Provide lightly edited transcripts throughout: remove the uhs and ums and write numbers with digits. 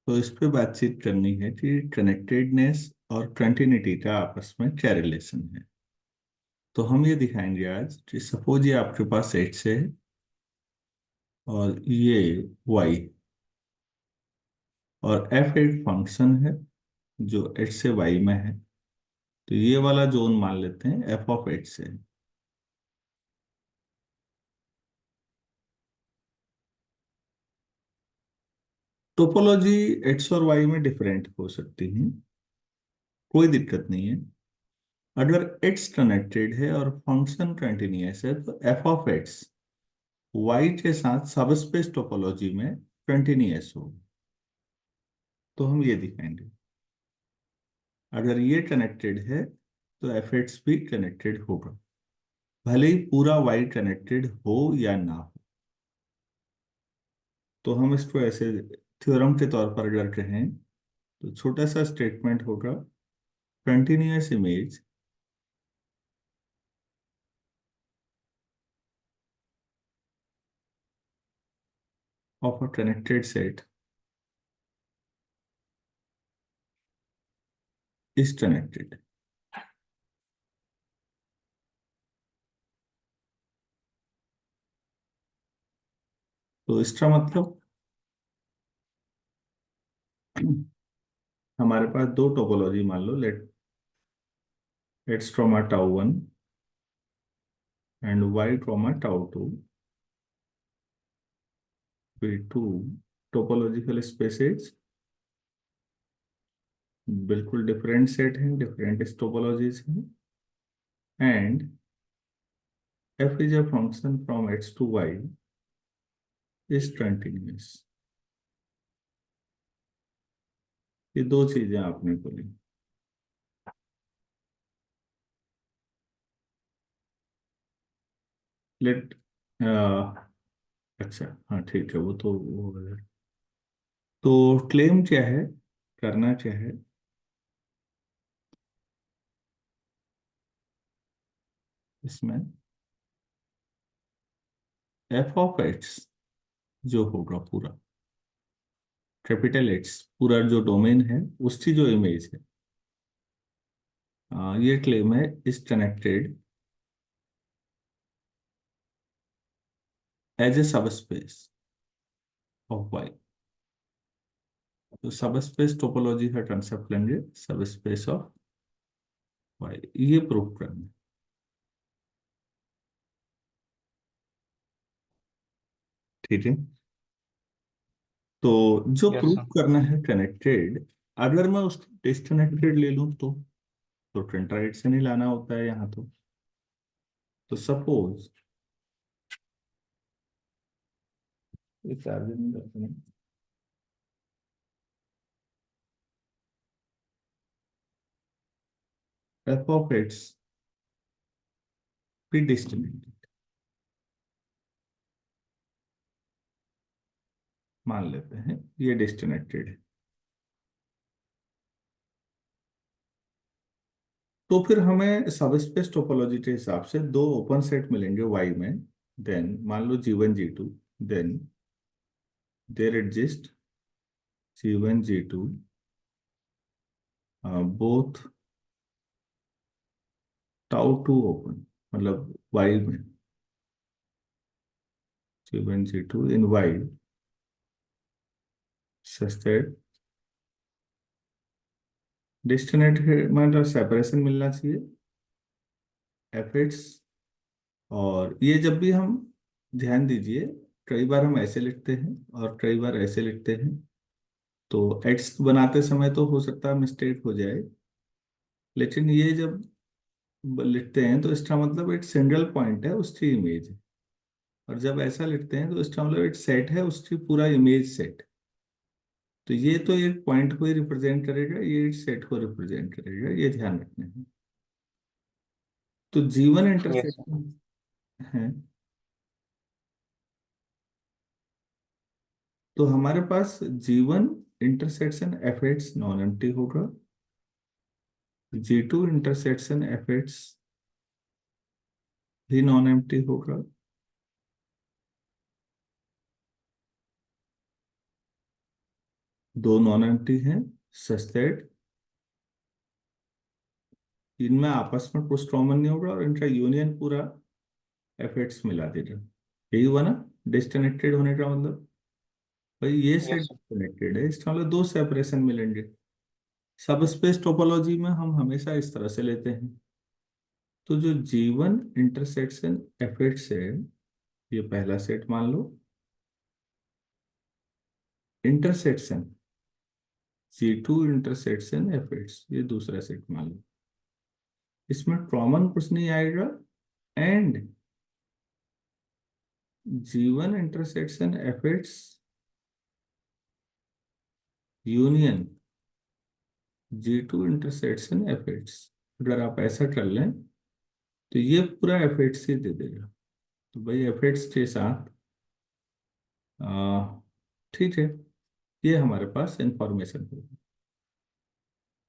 तो इस पे बातचीत करनी है कि कनेक्टेडनेस और कंटिन्यूटी का आपस में क्या रिलेशन है। तो हम ये दिखाएंगे आज कि सपोज ये आपके पास एक्स है और ये वाई, और एफ एक फंक्शन है जो एक्स से वाई में है। तो ये वाला जोन मान लेते हैं एफ ऑफ एक्स है। टोपोलॉजी एक्स और वाई में डिफरेंट हो सकती है, कोई दिक्कत नहीं है। अगर एक्स कनेक्टेड है और फंक्शन कंटिन्यूअस है तो एफ ऑफ एक्स वाई के साथ सबस्पेस टोपोलॉजी में कंटिन्यूअस होगा। तो हम ये दिखाएंगे, अगर ये कनेक्टेड है तो एफ एक्स भी कनेक्टेड होगा, भले ही पूरा वाई कनेक्टेड हो या ना हो। तो हम इसको ऐसे थ्योरम के तौर पर अगर कहें तो छोटा सा स्टेटमेंट होगा, continuous image of a connected set is connected। तो इसका मतलब हमारे पास दो टोपोलॉजी मान लो, लेट्स ट्रॉमा टाउ वन एंड वाई ट्रॉमा tau two be two topological spaces, बिल्कुल डिफरेंट सेट हैं, डिफरेंट टोपोलॉजीज हैं। And f is a function from X to Y is continuous. ये दो चीजें आपने बोली। लेट अच्छा, हाँ ठीक है, वो तो वो हो गया। तो क्लेम क्या है, करना क्या है, इसमें एफ ऑफ एक्स जो होगा पूरा, कैपिटल एक्स पूरा जो डोमेन है उसकी जो इमेज है, ये क्लेम है is connected as a subspace of Y. तो सबस्पेस टोपोलॉजी का कंसेप्ट लेंगे, सबस्पेस ऑफ वाई, ये प्रूव करना है। ठीक है। तो जो यस प्रूव सर। करना है कनेक्टेड, अगर मैं उसको डिस्कनेक्टेड ले लूं तो टेंट्राइड से नहीं लाना होता है यहाँ। तो सपोज चार्जिंग करते हैं, एफ ऑफ एक्स भी डिस्कनेक्टेड मान लेते हैं, ये डिस्कनेक्टेड है। तो फिर हमें सबस्पेस टोपोलॉजी के हिसाब से दो ओपन सेट मिलेंगे वाई में। देन मान लो G one G two, then there exist G one G two both tau two open, मतलब वाई में G one G two in Y such that disconnected, मतलब सेपरेशन मिलना चाहिए एफ एक्स। और ये जब भी हम, ध्यान दीजिए, कई बार हम ऐसे लिखते हैं और कई बार ऐसे लिखते हैं। तो एक्स बनाते समय तो हो सकता है मिस्टेक हो जाए, लेकिन ये जब लिखते हैं तो इसका मतलब एक सिंगल पॉइंट है उसकी इमेज है। और जब ऐसा लिखते हैं तो इसका मतलब एक सेट है उसकी पूरा इमेज सेट। तो ये तो एक पॉइंट को ही रिप्रेजेंट करेगा, ये एक सेट को रिप्रेजेंट करेगा, ये ध्यान रखना है। तो जीवन यस सर। इंटरसेक्शन है। तो हमारे पास जीवन intersection F x non empty होगा, जी टू इंटरसेक्शन एफ एक्स भी नॉन एम्प्टी होगा, दो नॉन एम्प्टी हैं सच दैट इनमें आपस में कुछ कॉमन नहीं होगा और इनका यूनियन पूरा एफेक्ट्स मिला देगा। यही हुआ ना डिस्कनेक्टेड होने का मतलब। भाई ये सेट यस डिस्कनेक्टेड है, इसका मतलब दो सेपरेशन मिलेंगे। सब स्पेस टोपोलॉजी में हम हमेशा इस तरह से लेते हैं। तो जो जीवन इंटरसेक्शन एफेक्ट्स है, ये पहला सेट मान लो। इंटरसेक्शन C2 इंटरसेक्शन एफेक्ट्स, ये दूसरा सेट मान लो। इसमें कॉमन कुछ नहीं आएगा। And G one intersection effects union G2 intersection effects. अगर आप ऐसा कर लें तो ये पूरा एफेक्ट्स ही दे देगा। तो भाई एफेक्ट्स के साथ आ, ठीक है, ये हमारे पास इंफॉर्मेशन होगी।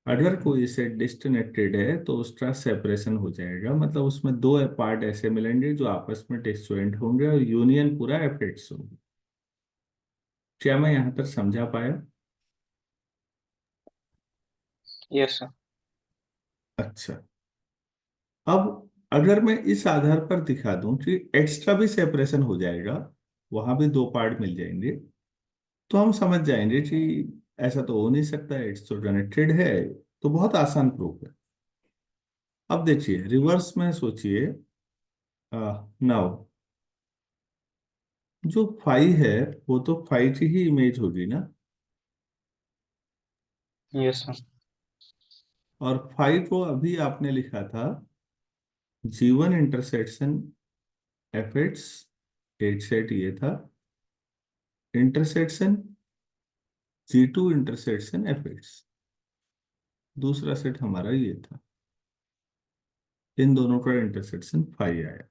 अगर कोई सेट डिस्कनेक्टेड है तो उसका सेपरेशन हो जाएगा, मतलब उसमें दो पार्ट ऐसे मिलेंगे जो आपस में डिस्जॉइंट होंगे और यूनियन पूरा एफेक्ट्स होगी। क्या मैं यहाँ तक समझा पाया? Yes sir. अच्छा। अब अगर मैं इस आधार पर दिखा दूं कि एक्स्ट्रा भी सेपरेशन हो जाएगा, वहां भी दो पार्ट मिल जाएंगे, तो हम समझ जाएंगे कि ऐसा तो हो नहीं सकता, इट्स तो कनेक्टेड है। तो बहुत आसान प्रूफ है। अब देखिए रिवर्स में सोचिए। नाउ जो फाई है वो तो फाई की ही इमेज होगी ना। Yes sir. और फाई को अभी आपने लिखा था जीवन इंटरसेक्शन एफेक्ट्स, एक सेट ये था। इंटरसेक्शन G2 इंटरसेक्शन एफेक्ट्स, दूसरा सेट हमारा ये था। इन दोनों का इंटरसेक्शन फाई आया।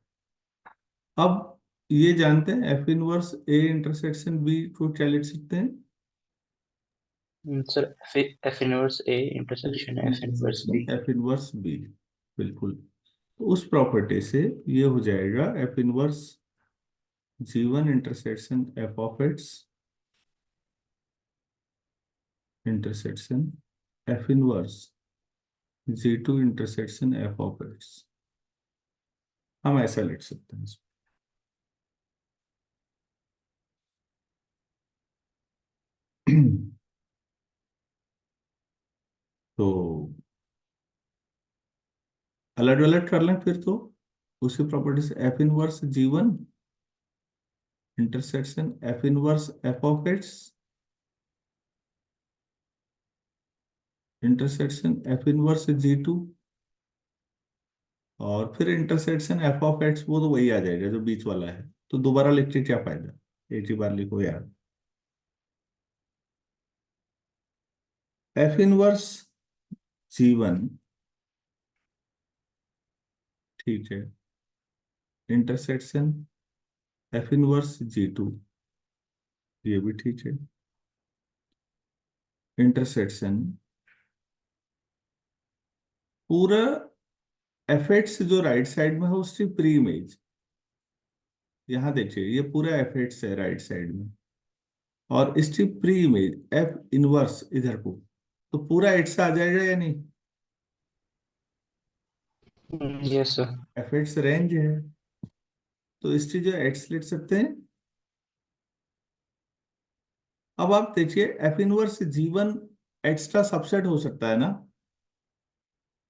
अब ये जानते हैं F inverse A intersection B को क्या लिख सकते हैं? Sir F inverse A intersection F inverse intersection B. F inverse B. बिल्कुल। तो उस प्रॉपर्टी से ये हो जाएगा F inverse G1 intersection F of X intersection F inverse G2 intersection F of X. हम ऐसा लिख सकते हैं इसको। तो अलग अलग कर लें फिर तो उसी प्रॉपर्टी से F inverse G1 intersection F inverse F of X intersection F inverse G2, और फिर इंटरसेक्शन एफ ऑफ एक्स, वो तो वही आ जाएगा जो बीच वाला है। तो दोबारा लिख के क्या फायदा, एक ही बार लिखो यार। एफ इनवर्स G1, ठीक है, इंटरसेक्शन एफ इनवर्स G2, ये भी ठीक है, इंटरसेक्शन पूरा एफ एक्स जो राइट साइड में है उसकी प्री इमेज। यहाँ देखिए ये पूरा एफ एक्स है राइट साइड में, और इसकी प्री इमेज एफ इनवर्स इधर को, तो पूरा एक्स आ जाएगा या नहीं? Yes sir. F x range है, तो इसकी जो एक्स लिख सकते हैं। अब आप देखिए F inverse G1 extra subset हो सकता है ना,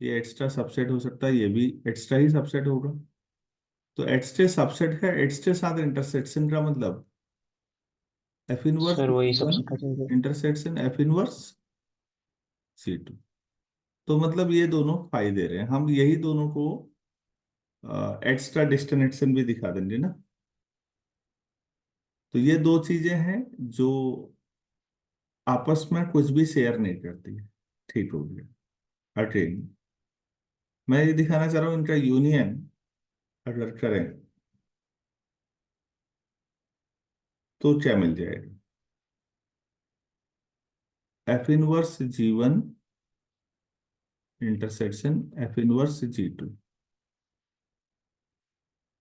ये एक्स्ट्रा सबसेट हो सकता है, ये भी एक्स्ट्रा ही सबसेट होगा। तो एक्स्ट्रा सबसेट है, एक्स्ट्रा साथ इंटरसेक्शन का मतलब एफ इनवर्स सर वही G1 सबसे कठिन। Intersection F inverse C2। तो मतलब ये दोनों फाई दे रहे हैं, हम यही दोनों को एक्स्ट्रा डिस्टिनेशन भी दिखा देंगे ना। तो ये दो चीजें हैं जो आपस में कुछ भी शेयर नहीं करती है। ठीक हो गया। अटेन, मैं ये दिखाना चाह रहा हूँ इनका यूनियन अगर करें तो क्या मिल जाएगा। F inverse G1 intersection F inverse G2,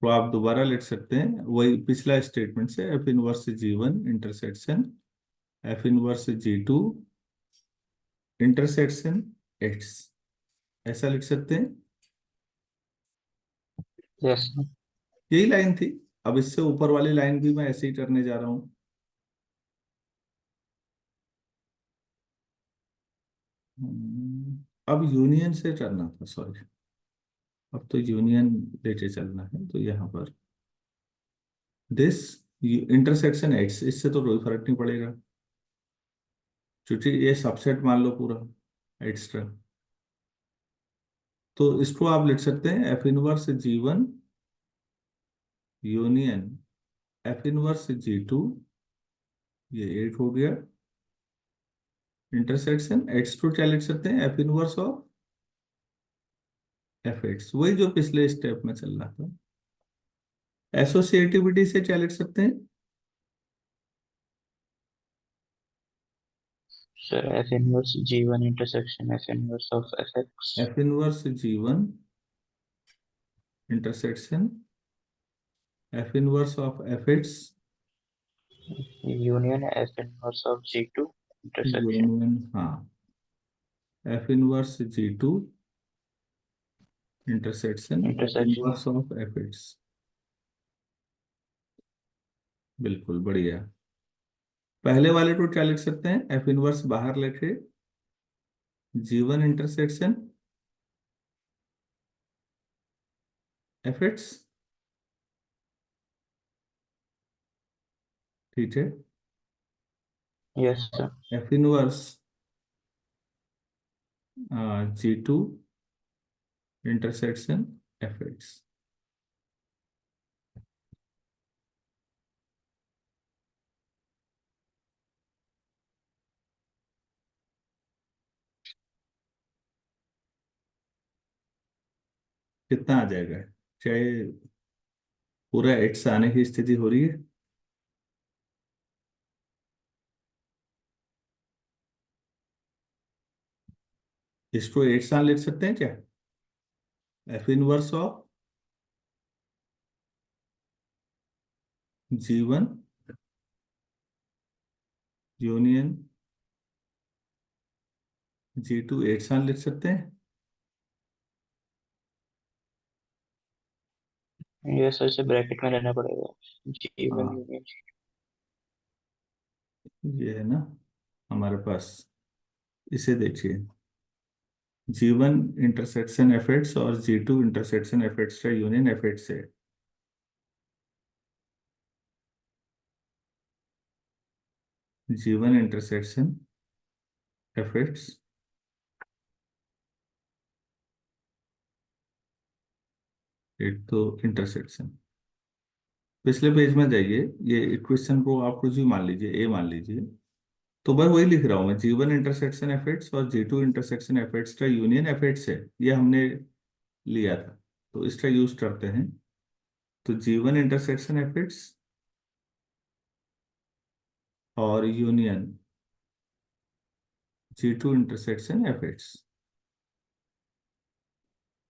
तो आप दोबारा लिख सकते हैं वही पिछला स्टेटमेंट से, F inverse G1 intersection F inverse G2 intersection x, ऐसा लिख सकते हैं। Yes sir. यही लाइन थी। अब इससे ऊपर वाली लाइन भी मैं ऐसे ही करने जा रहा हूँ। अब यूनियन से करना था, सॉरी। अब तो यूनियन लेके चलना है, तो यहाँ पर दिस इंटरसेक्शन एक्स, इससे तो कोई फर्क नहीं पड़ेगा क्योंकि ये सबसेट मान लो पूरा एक्स्ट्रा। तो इसको आप लिख सकते हैं F inverse G1 union f inverse G2, ये 8 हो गया। इंटरसेक्शन एक्स को क्या लिख सकते हैं, F inverse of f x, वही जो पिछले स्टेप में चल रहा था। एसोसिएटिविटी से क्या लिख सकते हैं, sir F inverse G1 intersection F inverse of f x f inverse G1 intersection F inverse of f x union f inverse of G2 intersection union, हाँ, f inverse G2 intersection f intersection. Inverse of f x. बिल्कुल बढ़िया। पहले वाले को क्या लिख सकते हैं, एफ इनवर्स बाहर लेके G1 इंटरसेक्शन एफ एक्स, ठीक है। Yes sir. F inverse G2 intersection F x. कितना आ जाएगा, चाहे पूरा एक्स आने की स्थिति हो रही है। इसको एक्स आन लिख सकते हैं क्या, F inverse of G1 union G2 x आन लिख सकते हैं। यस सर, इसे ब्रैकेट में रहना पड़ेगा। G1 हाँ, यूनियन। ये है ना हमारे पास। इसे देखिए, G1 इंटरसेक्शन एफ एक्स और G2 इंटरसेक्शन एफ एक्स का यूनियन एफ एक्स है। G1 इंटरसेक्शन एफ एक्स, एक तो इंटरसेक्शन। पिछले पेज में जाइए, ये इक्वेशन को आप कुछ भी मान लीजिए, ए मान लीजिए। तो मैं वही लिख रहा हूँ मैं, G1 इंटरसेक्शन एफ एक्स और G2 इंटरसेक्शन एफ एक्स का यूनियन एफ एक्स है। ये हमने लिया था, तो इसका यूज करते हैं। तो G1 इंटरसेक्शन एफ एक्स और union G2 intersection F x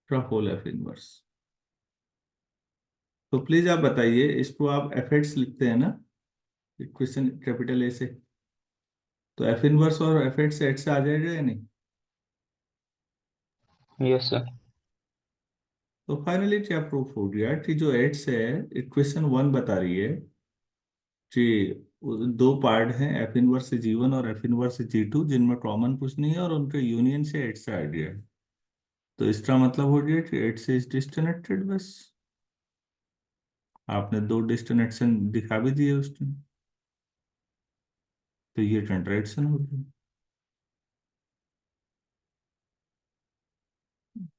का होल एफ इनवर्स। तो प्लीज आप बताइए, इसको आप एफ एक्स लिखते हैं ना इक्वेशन कैपिटल ए से, तो एफ इनवर्स और एफ एक्स से एक्स आ जाएगा या नहीं। Yes sir. तो फाइनली क्या प्रूफ हो गया कि जो एक्स है, इक्वेशन 1 बता रही है कि दो पार्ट हैं, एफ इनवर्स G1 और एफ इनवर्स G2, जिनमें कॉमन कुछ नहीं है और उनके यूनियन से एक्स आ गया है। तो इसका मतलब हो गया कि एक्स इज डिस्कनेक्टेड बस। आपने दो डिस्कनेक्शन दिखा भी दिए उसमें, तो ये कंट्रैक्शन हो गई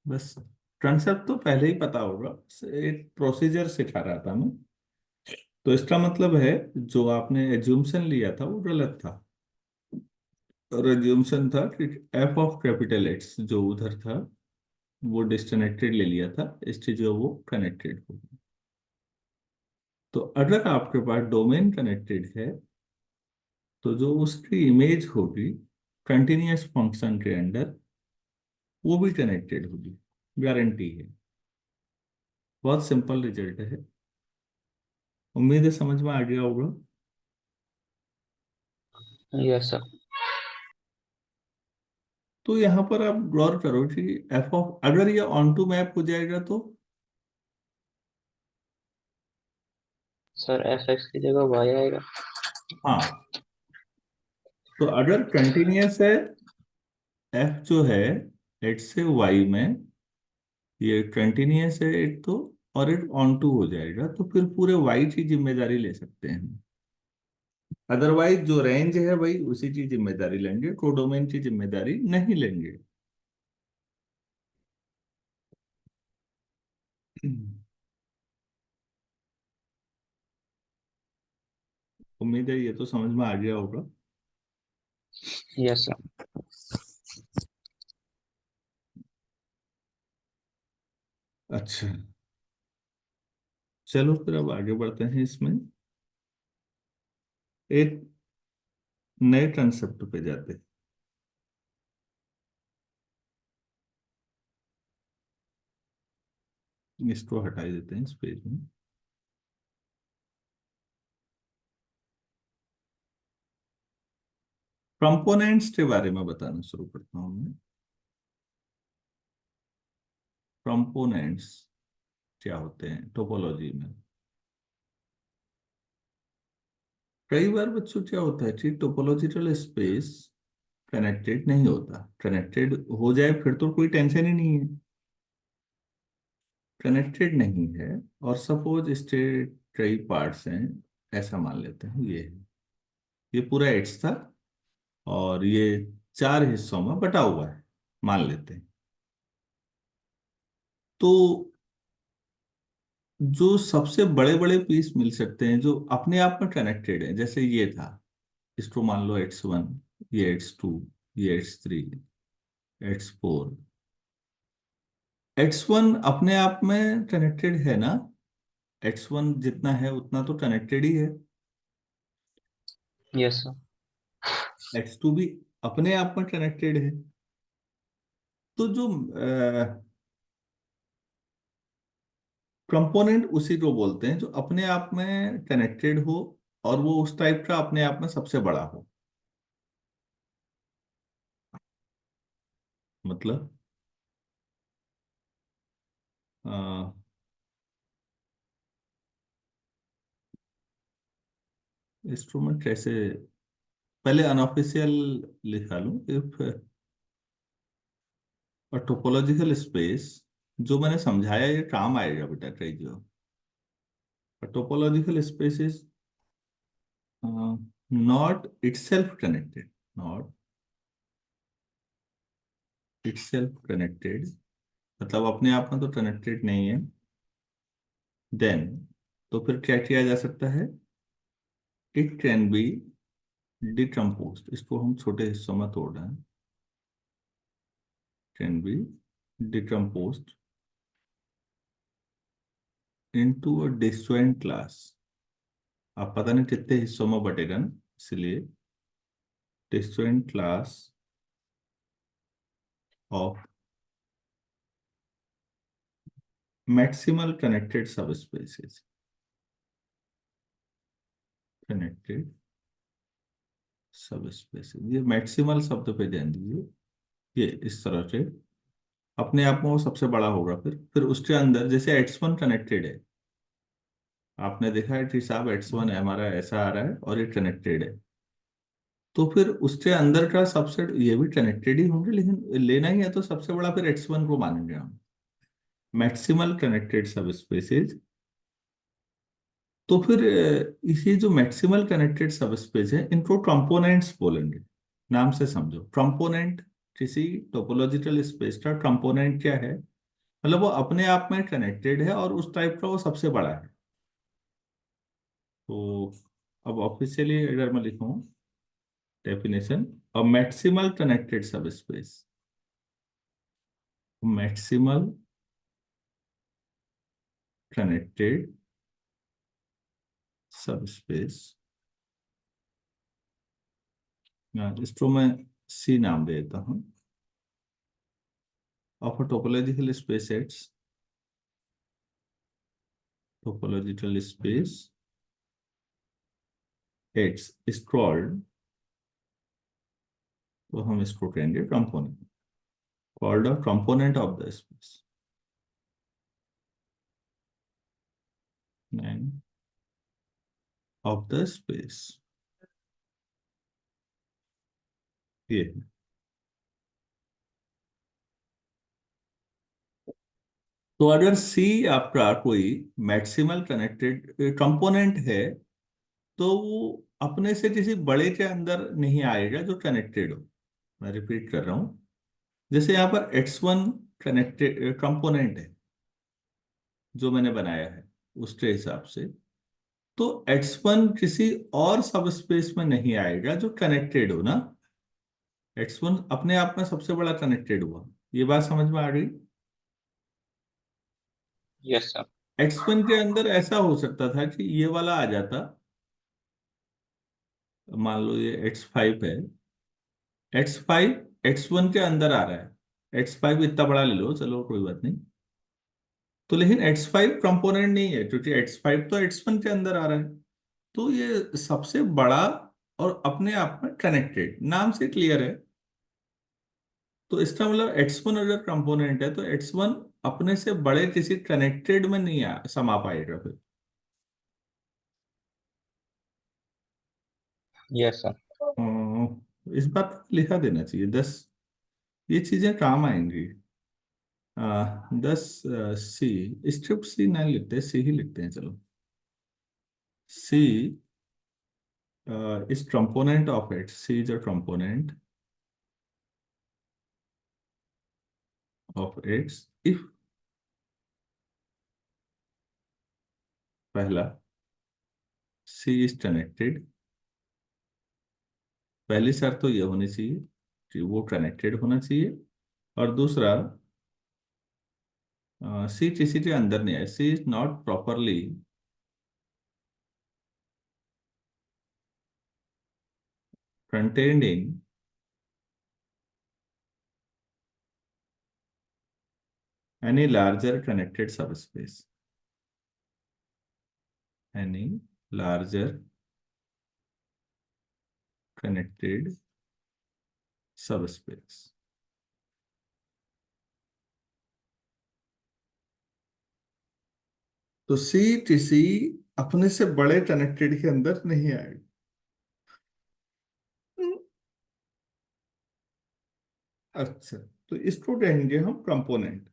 बस। कंसेप्ट तो पहले ही पता होगा, बस एक प्रोसीजर सिखा रहा था मैं। तो इसका मतलब है, जो आपने एज्यूमशन लिया था वो गलत था। और एज्यूमशन था कि एफ ऑफ कैपिटल एक्स जो उधर था वो डिस्कनेक्टेड ले लिया था, इससे जो वो कनेक्टेड हो गया। तो अगर आपके पास डोमेन कनेक्टेड है, तो जो उसकी इमेज होगी कंटिन्यूअस फंक्शन के अंदर, वो भी कनेक्टेड होगी, गारंटी है। बहुत सिंपल रिजल्ट है। उम्मीद है समझ में आ गया होगा। Yes sir. तो यहाँ पर आप गौर करो कि एफ ऑफ, अगर ये ऑन टू मैप हो जाएगा तो सर एफ एक्स की जगह वाई आएगा। हाँ, तो अगर कंटिन्यूअस है एफ जो है एक्स से वाई में, ये कंटिन्यूअस है एक तो, और एक ऑन टू हो जाएगा तो फिर पूरे वाई की जिम्मेदारी ले सकते हैं। अदरवाइज जो रेंज है भाई उसी की जिम्मेदारी लेंगे, कोडोमेन की जिम्मेदारी नहीं लेंगे। उम्मीद है ये तो समझ में आ गया होगा। Yes sir. अच्छा, चलो फिर अब आगे बढ़ते हैं इसमें, एक नए कंसेप्ट पे जाते हैं। इसको हटा देते हैं इस पेज में। कंपोनेंट्स के बारे में बताना शुरू करता हूँ मैं। कंपोनेंट्स क्या होते हैं टोपोलॉजी में? कई बार बच्चों क्या होता है कि टोपोलॉजिकल स्पेस कनेक्टेड नहीं होता, कनेक्टेड हो जाए फिर तो कोई टेंशन ही नहीं है। कनेक्टेड नहीं है, और सपोज इसके कई पार्ट्स हैं, ऐसा मान लेते हैं ये पूरा एड्स था, और ये चार हिस्सों में बटा हुआ है, मान लेते हैं। तो जो सबसे बड़े बड़े पीस मिल सकते हैं जो अपने आप में कनेक्टेड है, जैसे ये था, इसको मान लो X1, ये X2, ये X3, X4। X1 अपने आप में कनेक्टेड है ना, X1 जितना है उतना तो कनेक्टेड ही है। Yes sir. X2 भी अपने आप में कनेक्टेड है। तो जो कंपोनेंट उसी को बोलते हैं जो अपने आप में कनेक्टेड हो, और वो उस टाइप का अपने आप में सबसे बड़ा हो। मतलब इंस्ट्रूमेंट कैसे, पहले अनऑफिशियल लिखा लूं, इफ अ टोपोलॉजिकल स्पेस, जो मैंने समझाया ये काम आएगा बेटा कई जो। Topological space is not itself connected, not itself connected, मतलब अपने आप में तो कनेक्टेड नहीं है। देन तो फिर क्या किया जा सकता है? इट कैन बी डिकम्पोज्ड, इसको हम छोटे हिस्सों में तोड़ रहे हैं। Can be decomposed into a disjoint class. आप पता नहीं कितने हिस्सों में बटेगा ना, इसलिए disjoint class of maximal connected सब स्पेसेस। कनेक्टेड सब स्पेसेस, ये मैक्सिमल शब्द पे ध्यान दीजिए। ये इस तरह से अपने आप में वो सबसे बड़ा होगा। फिर उसके अंदर जैसे X1 कनेक्टेड है, आपने देखा है कि साहब X1 है हमारा, ऐसा आ रहा है और ये कनेक्टेड है, तो फिर उसके अंदर का सबसेट ये भी कनेक्टेड ही होंगे, लेकिन लेना ही है तो सबसे बड़ा फिर X1 को मानेंगे हम, मैक्सिमल कनेक्टेड सब स्पेसेस। तो फिर इसी जो मैक्सिमल कनेक्टेड सब स्पेस है इनको कंपोनेंट्स बोलेंगे। नाम से समझो, कंपोनेंट किसी टोपोलॉजिकल स्पेस का कंपोनेंट क्या है, मतलब वो अपने आप में कनेक्टेड है और उस टाइप का वो सबसे बड़ा है। तो अब ऑफिशियली अगर मैं लिखूं definition, a maximal connected subspace, maximal connected subspace, इसको मैं सी नाम दे देता हूं, of a topological space X, topological space X is called तो हम इसको कहेंगे component, called a component of the space of the space. ये है। तो अगर सी आपका कोई मैक्सिमल कनेक्टेड कंपोनेंट है, तो वो अपने से किसी बड़े के अंदर नहीं आएगा जो कनेक्टेड हो। मैं रिपीट कर रहा हूं। जैसे यहाँ पर X1 कनेक्टेड कंपोनेंट है जो मैंने बनाया है, उसके हिसाब से तो X1 किसी और सब स्पेस में नहीं आएगा जो कनेक्टेड हो ना। X1 अपने आप में सबसे बड़ा कनेक्टेड हुआ। ये बात समझ में आ गई। Yes sir. X1 के अंदर ऐसा हो सकता था कि ये वाला आ जाता, मान लो ये X5 है, X5 X1 के अंदर आ रहा है, X5 इतना बड़ा ले लो, चलो कोई बात नहीं। तो लेकिन X5 कंपोनेंट नहीं है क्योंकि X5 तो X1 के अंदर आ रहा है। तो ये सबसे बड़ा और अपने आप में कनेक्टेड, नाम से क्लियर है। तो इसका मतलब X1 अगर कंपोनेंट है तो X1 अपने से बड़े किसी कनेक्टेड में नहीं समा पाएगा फिर। Yes sir. इस बात को लिखा देना चाहिए 10, ये चीजें काम आएंगी। 10 सी, स्क्रिप्ट सी नहीं लिखते, सी ही लिखते हैं चलो। C is component of it, C is a component of its if, पहला सी इज कनेक्टेड, पहली शर्त तो ये होनी चाहिए कि वो कनेक्टेड होना चाहिए। और दूसरा, सी किसी के अंदर नहीं है, C is not properly contained in any larger connected subspace, any larger connected subspace। तो सी किसी अपने से बड़े कनेक्टेड के अंदर नहीं आएगी। अच्छा, तो इसको कहेंगे हम कंपोनेंट।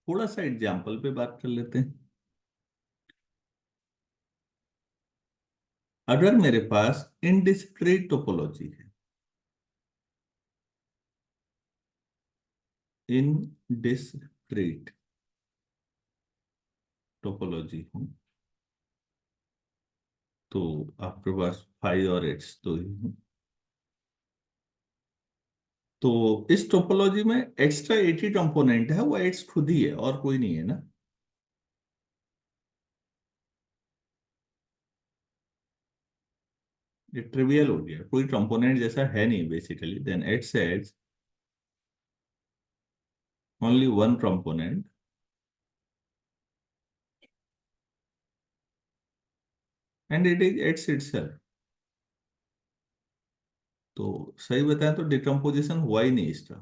थोड़ा सा एग्जाम्पल पे बात कर लेते हैं। अगर मेरे पास इनडिस्क्रीट टोपोलॉजी है, इनडिस्क्रीट टोपोलॉजी है, तो आपके पास 5 और 8 तो ही है। तो इस टोपोलॉजी में एक्स्ट्रा 80 कंपोनेंट है, वो एट्स खुद ही है और कोई नहीं है ना। ये ट्रिवियल हो गया, कोई कंपोनेंट जैसा है नहीं basically, then X has only one component and it is X itself. तो सही बताएं तो डिकम्पोजिशन हुआ ही नहीं इसका।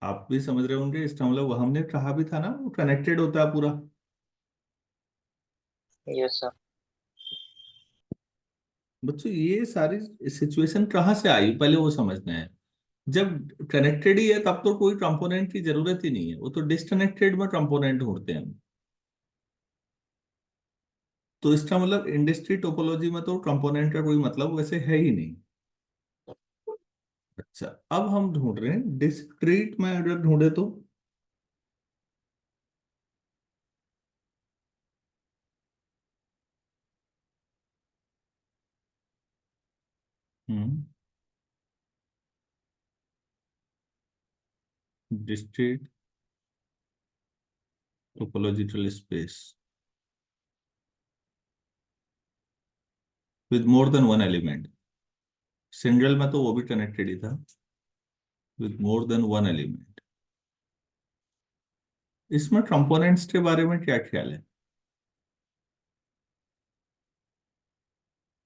आप भी समझ रहे होंगे इसका मतलब, वो हमने कहा भी था ना वो कनेक्टेड होता है पूरा। Yes sir. बच्चों ये सारी सिचुएशन कहाँ से आई पहले वो समझना है। जब कनेक्टेड ही है तब तो कोई कंपोनेंट की जरूरत ही नहीं है, वो तो डिस्कनेक्टेड में कंपोनेंट ढूंढते हैं हम। तो इसका मतलब इंडस्ट्री टोपोलॉजी में तो कंपोनेंट का कोई मतलब वैसे है ही नहीं। अच्छा, अब हम ढूंढ रहे हैं डिस्क्रीट में, अगर ढूंढे तो discrete topological space with more than one element. Single में तो वो भी कनेक्टेड ही था, with more than one element. इसमें कंपोनेंट्स के बारे में क्या ख्याल है?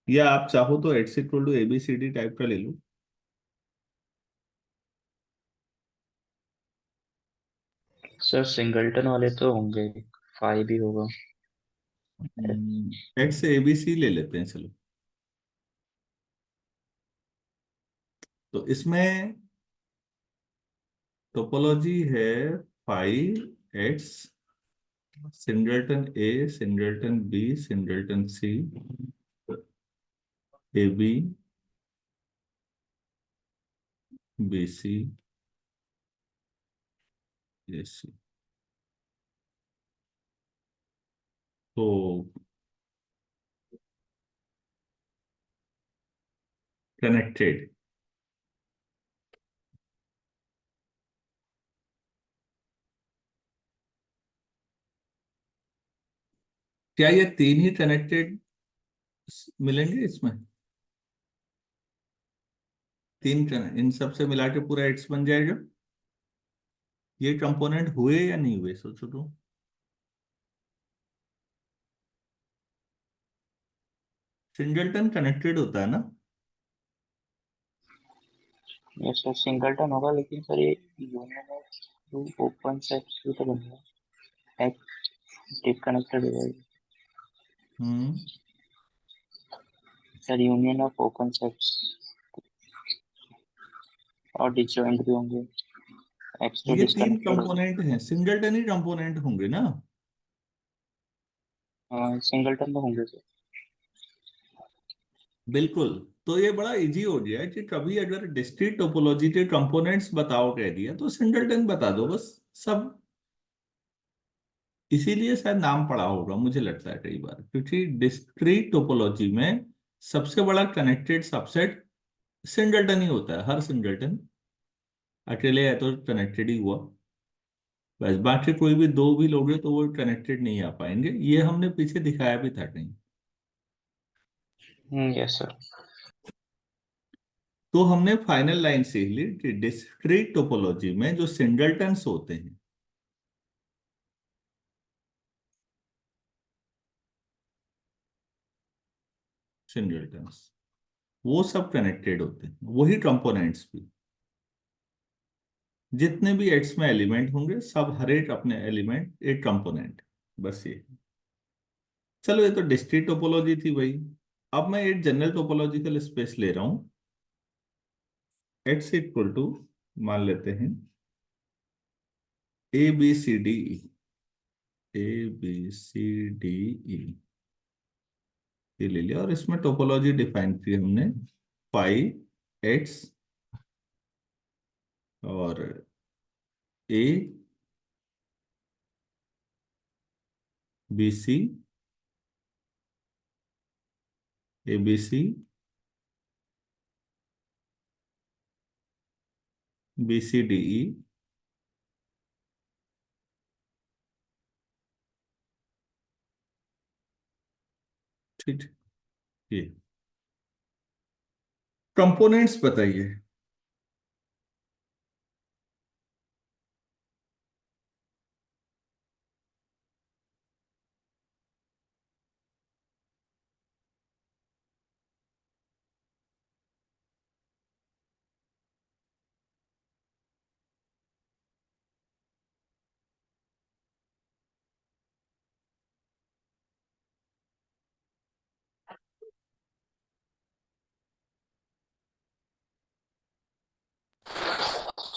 या आप चाहो तो X equal to ABCD type का ले लो। सर सिंगल्टन वाले तो होंगे, फाइव भी होगा। एक्स ABC ले लेते हैं चलो। तो इसमें टोपोलॉजी है 5x, singleton singleton b, singleton c, AB, BC, AC। तो कनेक्टेड, क्या ये तीन ही कनेक्टेड मिलेंगे इसमें? इन सब से मिला के पूरा एक्स बन जाएगा। ये कंपोनेंट हुए या नहीं हुए, सोचो तो। सिंगलटन कनेक्टेड होता है ना? ये सर सिंगल्टन होगा, लेकिन सर ये union of two open sets भी तो बनेगा। एक डिप कनेक्टेड हो जाएगी। हम्म। Sir union of open sets और डिसजॉइंट भी होंगे। एक्स तो ये तीन डिसकनेक्टेड होगा। कंपोनेंट हैं, सिंगलटन ही कंपोनेंट होंगे ना? हाँ सिंगल्टन तो होंगे सर। बिल्कुल। तो ये बड़ा इजी हो गया है कि कभी अगर डिस्क्रीट टोपोलॉजी के कंपोनेंट्स बताओ कह दिया तो सिंगलटन बता दो बस। सब इसीलिए शायद नाम पड़ा होगा मुझे लगता है कई बार, क्योंकि डिस्क्रीट टोपोलॉजी में सबसे बड़ा कनेक्टेड सबसेट सिंगलटन ही होता है। हर सिंगलटन अकेले है तो कनेक्टेड ही हुआ, बस बाकी कोई भी दो भी लोगे तो वो कनेक्टेड नहीं आ पाएंगे। ये हमने पीछे दिखाया भी था कहीं। Yes sir. तो हमने फाइनल लाइन सीख ली कि डिस्क्रीट टोपोलॉजी में जो सिंगलटन्स होते हैं, सिंगलटन्स वो सब कनेक्टेड होते हैं, वही कंपोनेंट्स भी। जितने भी एक्स में एलिमेंट होंगे सब हर एक अपने एलिमेंट एक कंपोनेंट, बस ये। चलो ये तो डिस्क्रीट टोपोलॉजी थी भाई। अब मैं एक जनरल टोपोलॉजिकल स्पेस ले रहा हूं। एक्स इक्वल टू मान लेते हैं ABCDE, ABCDE ये ले लिया और इसमें टोपोलॉजी डिफाइन की हमने। 5x और A, BC, ABC, BCDE। ठीक है, ये कंपोनेंट्स बताइए।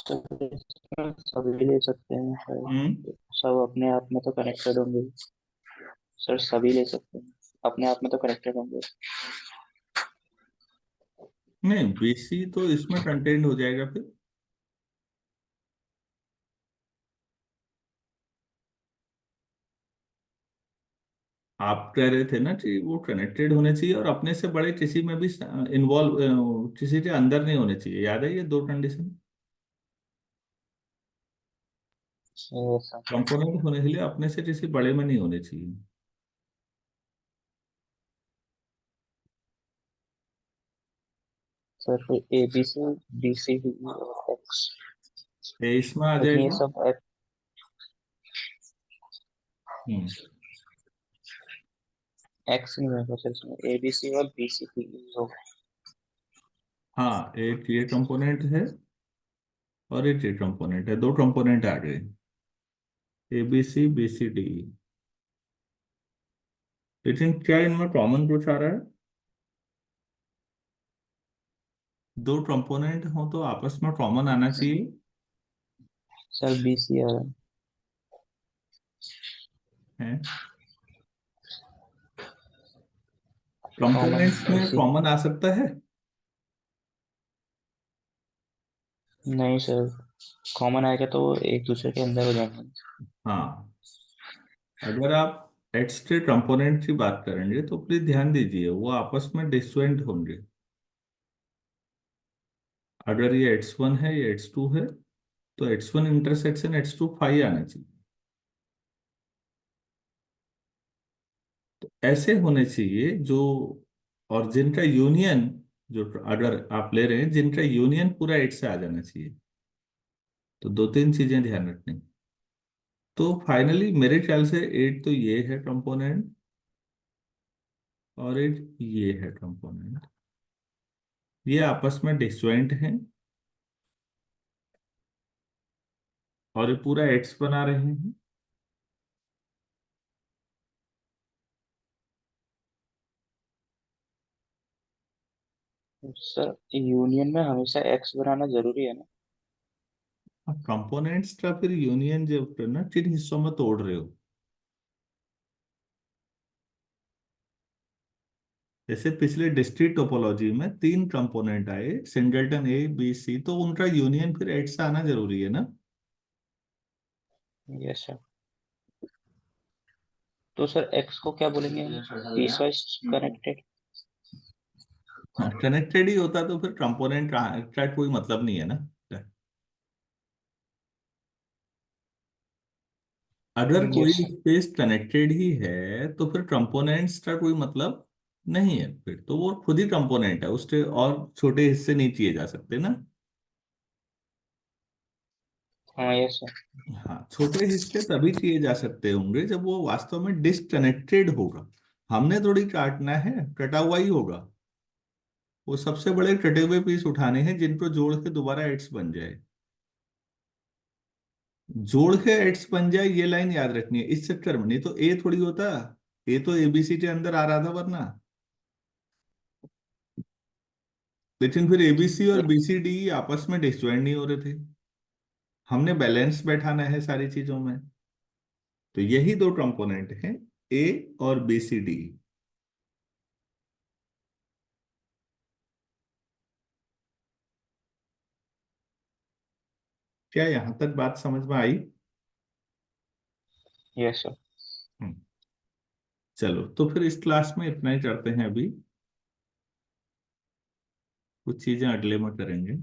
सर इसमें सभी ले सकते हैं हम्म। सर। सब अपने आप में तो कनेक्टेड होंगे। सर सभी ले सकते हैं, अपने आप में तो कनेक्टेड होंगे। नहीं, BC तो इसमें कंटेंट हो जाएगा फिर। आप कह रहे थे ना कि वो कनेक्टेड होने चाहिए और अपने से बड़े किसी में भी इन्वॉल्व, किसी के अंदर नहीं होने चाहिए। याद है ये दो कंडीशन? Yes sir. कंपोनेंट होने के लिए अपने से किसी बड़े में नहीं होने चाहिए। सर फिर A B C B C D और एक्स, ये इसमें आ लेकिन ये जाएगा। सब हम्म। एक्स नहीं होगा सर, इसमें ए बी सी और बी सी डी होगा। हाँ, एक ये कंपोनेंट है और एक ये कंपोनेंट है, दो कंपोनेंट आ गए, A B C B C D. लेकिन क्या इनमें कॉमन कुछ आ रहा है? दो कंपोनेंट हो तो आपस में कॉमन आना चाहिए। सर बी सी आ रहा है है, कॉमन कंपोनेंट्स बी में सी। कॉमन आ सकता है। नहीं सर, कॉमन आएगा तो वो एक दूसरे के अंदर हो जाएंगे। हाँ, अगर आप एक्स के कंपोनेंट की बात करेंगे तो प्लीज ध्यान दीजिए वो आपस में डिस्वेंट होंगे। अगर ये x1 है, ये x2 है, तो x1 इंटरसेक्शन x2 फाई आना चाहिए। तो ऐसे होने चाहिए जो, और जिनका यूनियन, जो अगर आप ले रहे हैं जिनका यूनियन पूरा एट से आ जाना चाहिए। तो दो तीन चीजें ध्यान रखनी। तो फाइनली मेरे ख्याल से एट तो ये है कंपोनेंट, और एक ये है कंपोनेंट, ये आपस में डिस्जॉइंट हैं और ये पूरा एक्स बना रहे हैं। सर यूनियन में हमेशा एक्स बनाना जरूरी है ना? कंपोनेंट्स का फिर यूनियन जब करना किन हिस्सों में तोड़ रहे हो? जैसे पिछले डिस्क्रीट टोपोलॉजी में तीन कंपोनेंट आए, सिंगलटन ए बी सी, तो उनका यूनियन फिर एट से आना जरूरी है ना। Yes sir. तो सर एक्स को क्या बोलेंगे, पीस वाइज कनेक्टेड? कनेक्टेड ही होता तो फिर कंपोनेंट का कोई मतलब नहीं है ना। अगर कोई यस सर। स्पेस कनेक्टेड ही है तो फिर कंपोनेंट्स का कोई मतलब नहीं है, फिर तो वो खुद ही कंपोनेंट है, उसके और छोटे हिस्से नहीं किए जा सकते ना। हाँ यस सर। हाँ, छोटे हिस्से तभी किए जा सकते होंगे जब वो वास्तव में डिसकनेक्टेड होगा। हमने थोड़ी काटना है, कटा हुआ ही होगा। वो सबसे बड़े कटे हुए पीस उठाने हैं जिनको जोड़ के दोबारा एड्स बन जाए। जोड़ के एड्स बन जाए, ये लाइन याद रखनी है इस चक्कर में, नहीं तो ए थोड़ी होता। ए तो एबीसी के अंदर आ रहा था वरना। लेकिन फिर एबीसी और बीसीडी आपस में डिसजॉइंट नहीं हो रहे थे। हमने बैलेंस बैठाना है सारी चीजों में। तो यही दो कंपोनेंट हैं, ए और बीसीडी। क्या यहां तक बात समझ में आई? Yes sir. हम्म, चलो तो फिर इस क्लास में इतना ही करते हैं अभी। कुछ चीजें अगले में करेंगे।